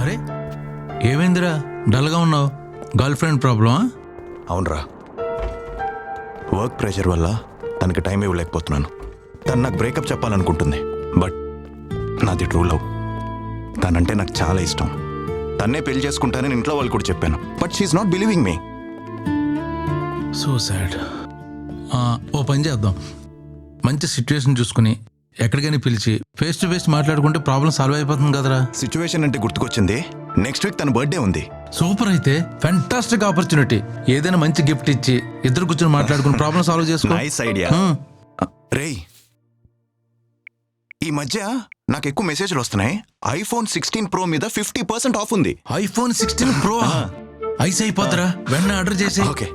అరే ఏమైందిరా డల్గా ఉన్నావు? గర్ల్ ఫ్రెండ్ ప్రాబ్లమా? అవునరా, వర్క్ ప్రెషర్ వల్ల తనకి టైం ఇవ్వలేకపోతున్నాను. తను నాకు బ్రేకప్ చెప్పాలనుకుంటుంది, బట్ నాది ట్రూ లవ్. తనంటే నాకు చాలా ఇష్టం. తన్నే పెళ్లి చేసుకుంటానని ఇంట్లో వాళ్ళు కూడా చెప్పాను, but she's not believing me. So sad. ఓ పని చేద్దాం, మంచి సిచ్యువేషన్ చూసుకుని ఎక్కడికైనా పిలిచి ఫేస్ టు ఫేస్ మాట్లాడుకుంటే ప్రాబ్లం సాల్వ్ అయిపోతుంది కదరా. సిచ్యువేషన్ అంటే గుర్తుకొచ్చింది, నెక్స్ట్ వీక్ తన బర్త్డే ఉంది. సూపర్, అయితే ఫ్యాంటాస్టిక్ ఆపర్చునిటీ. ఏదైనా మంచి గిఫ్ట్ ఇచ్చి ఇద్దరు కూర్చొని మాట్లాడుకుని ప్రాబ్లం సాల్వ్ చేసుకో. Nice idea. రేయ్, ఈ మధ్య నాకు ఎక్కువ మెసేజ్లు వస్తున్నాయి. ఐఫోన్ 16 Pro మీద 50% ఆఫ్ ఉంది. ఐఫోన్ 16 Pro ఐస్ అయిపోద్దిరా, వెంటనే ఆర్డర్ చేసి. ఓకే,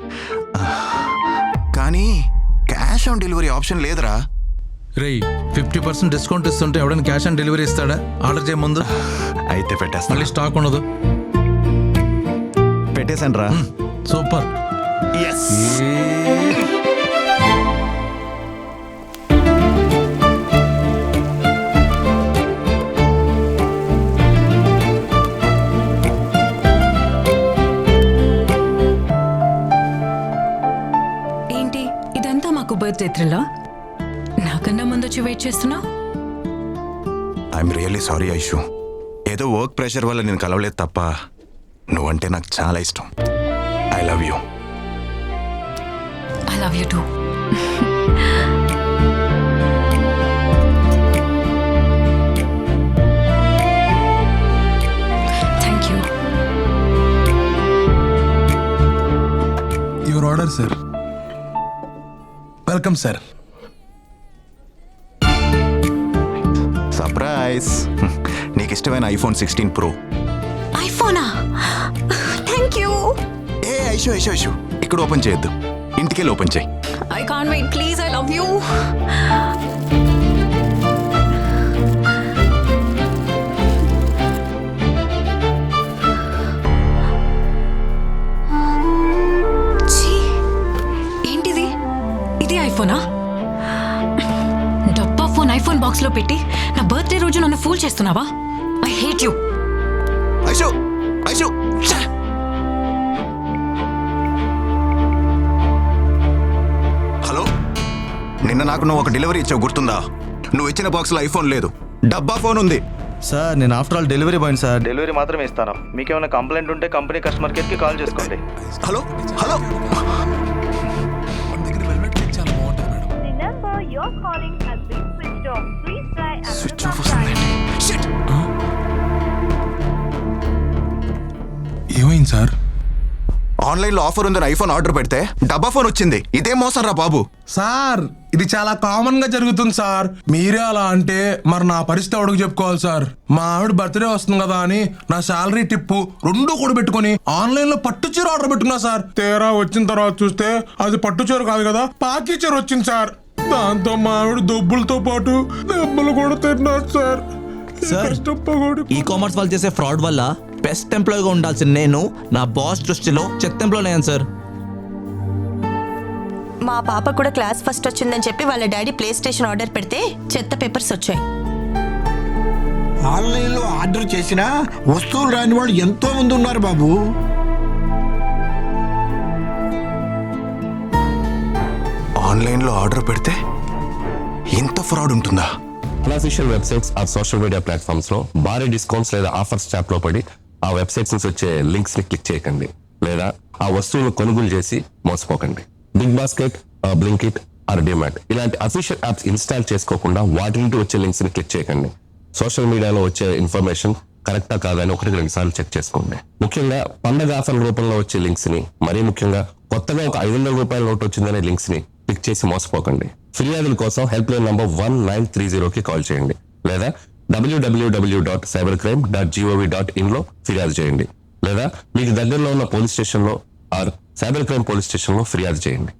కానీ క్యాష్ ఆన్ డెలివరీ ఆప్షన్ లేదురా. రేయ్, 50% డిస్కౌంట్ ఇస్తుంటే ఎవడైనా క్యాష్ ఆన్ డెలివరీ ఇస్తాడా? ఆర్డర్ చేయ ముందు అయితే పెట్టేస్తా. మళ్ళీ స్టాక్ ఉండదు. పెట్టేశాను రా. సూపర్. ఏంటి ఇదంతా మాకు బర్త్డే త్రిల్లా? నాకన్నా ముందొచ్చి వెయిట్ చేస్తున్నావు? I'm really sorry Aishu. ఏదో వర్క్ ప్రెషర్ వల్ల నేను కలవలేదు తప్ప నువ్వంటే నాకు చాలా ఇష్టం. I love you. I love you too. Thank you. Your order sir. Welcome sir. Surprise. నీకు ఇష్టమైన ఐఫోన్ 16 Pro. ఐఫోనా? Thank you. ఏ ఐషు ఐషు ఐషు, ఇక్కడ ఓపెన్ చేయొద్దు, ఇంటికెళ్ళి ఓపెన్ చేయి. I can't wait, please. I love you. ఏంటిది? ఇది ఐఫోనా? డబ్బా ఫోన్ ఐఫోన్ బాక్స్ లో పెట్టి నా బర్త్డే రోజు నన్ను ఫూల్ చేస్తున్నావా? I hate you. Aishu Aishu, hello, నిన్న నాకు నువ్వు ఒక డెలివరీ ఇచ్చావు, గుర్తుందా? నువ్వు ఇచ్చిన బాక్స్లో ఐఫోన్ లేదు, డబ్బా ఫోన్ ఉంది. సార్, నేను after all delivery boy sir. Delivery మాత్రమే ఇస్తాను. మీకేమైనా కంప్లైంట్ ఉంటే కంపెనీ కస్టమర్ కేర్కి కాల్ చేసుకోండి. Hello hello, The number you're calling has been switched off. Please try after switch some of వస్తుందండి. షిట్. ఏమైంది సార్? ఆన్లైన్లో ఆఫర్ ఉందని ఐఫోన్ ఆర్డర్ పెడితే డబ్బా ఫోన్ వచ్చింది. ఇదే మోసం రా బాబు. సార్, ఇది చాలా కామన్ గా జరుగుతుంది సార్. మీరే అలా అంటే మరి నా పరిస్థితి ఎవరికి చెప్పుకోవాలి సార్? మా ఆవిడ బర్త్డే వస్తుంది కదా అని నా శాలరీ టిప్పు రెండు కూడా పెట్టుకుని ఆన్లైన్ లో పట్టు చీర ఆర్డర్ పెట్టుకున్నా సార్. తీరా వచ్చిన తర్వాత చూస్తే అది పట్టు చీర కాదు కదా, పాకి చీర వచ్చింది సార్. దాంతో మా ఆవిడ దొబ్బులతో పాటు దెబ్బలు కూడా తిన్నారు సార్. సార్, ఈ కామర్స్ వాళ్ళు చేసే ఫ్రాడ్ వల్ల బెస్ట్ ఎంప్లాయీగా ఉండాల్సిన నేను నా బాస్ దృష్టిలో చెత్త ఎంప్లాయ్ అయ్యాను సార్. మా పాప కూడా క్లాస్ ఫస్ట్ వచ్చిందని చెప్పి వాళ్ళ డాడీ ప్లే స్టేషన్ ఆర్డర్ పెడితే చెత్త పేపర్స్ వచ్చాయి. ఆన్లైన్లో ఆర్డర్ చేసిన వస్తువులు రాని వాళ్ళు ఎంతో మంది ఉన్నారు బాబు. ఆన్లైన్లో ఆర్డర్ పెడితే ఇంత ఫ్రాడ్ ఉంటుందా? అన్అఫీషియల్ వెబ్సైట్స్ ఆ సోషల్ మీడియా ప్లాట్ఫామ్స్ లో భారీ డిస్కౌంట్స్ లేదా ఆఫర్స్ ట్యాప్ లో పడి ఆ వెబ్సైట్స్ నుంచి వచ్చే లింక్స్ ని క్లిక్ చేయకండి, లేదా ఆ వస్తువులను కొనుగోలు చేసి మోసపోకండి. Big Basket, Blinkit or DMart ఇలాంటి అఫీషియల్ యాప్స్ ఇన్స్టాల్ చేసుకోకుండా వాటి నుండి వచ్చే లింక్స్ ని క్లిక్ చేయకండి. సోషల్ మీడియాలో వచ్చే ఇన్ఫర్మేషన్ కరెక్టా కాదని 1-2 సార్లు చెక్ చేసుకోండి. ముఖ్యంగా పండగ ఆఫర్ రూపంలో వచ్చే లింక్స్ ని, మరీ ముఖ్యంగా కొత్తగా ఒక 500 రూపాయల నోట్ వచ్చిందనే లింక్స్ ని క్లిక్ చేసి మోసపోకండి. ఫిర్యాదుల కోసం హెల్ప్ లైన్ నంబర్ 1930కి కాల్ చేయండి, లేదా www.cybercrime.gov.in లో ఫిర్యాదు చేయండి, లేదా మీకు దగ్గరలో ఉన్న పోలీస్ స్టేషన్ లో or cyber crime police station లో ఫిర్యాదు చేయండి.